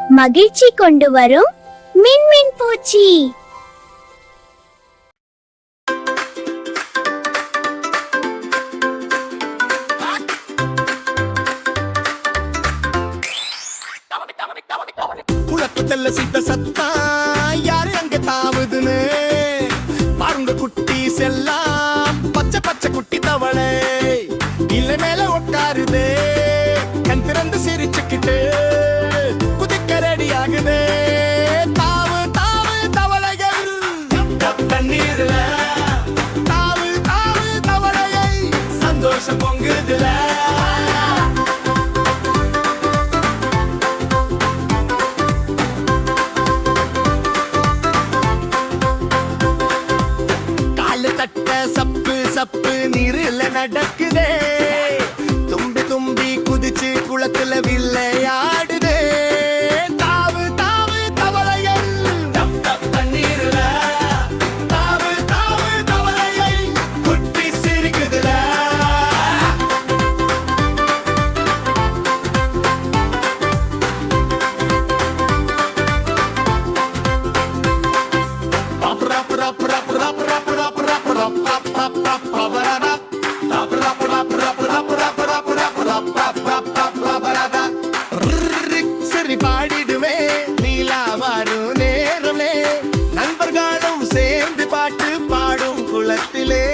மகிழ்ச்சி கொண்டு வரும் மின்மின் பூச்சி. குளத்துல சித்த சத்தா யாரு அங்க தாவுதுன்னு பாருங்க குட்டி செல்லாம் பச்சை பச்சை குட்டி தவளை இல்ல மேல உட்காருதே கண் திறந்து சிரிச்சுக்கிட்டு குதிக்க ரெடி ஆகுதே. தாவு தாவு தவளைகள் தண்ணீர்ல தாவு தாவு தவளையை சந்தோஷம் பொங்குதுல. சப்பு சப்பு நீரில் நடக்குதே தும்பி தும்பி குதிச்சு குளத்துல விளையாடுதே. தாவு தாவு தவளைகள் தண்ணீர்ல தாவு தாவு தவளையை குட்டி சிரிக்குதுல. சரி பாடிடுவே நீலா வரும் நேரமே நண்பர்களும் சேர்ந்து பாட்டு பாடும் குளத்திலே.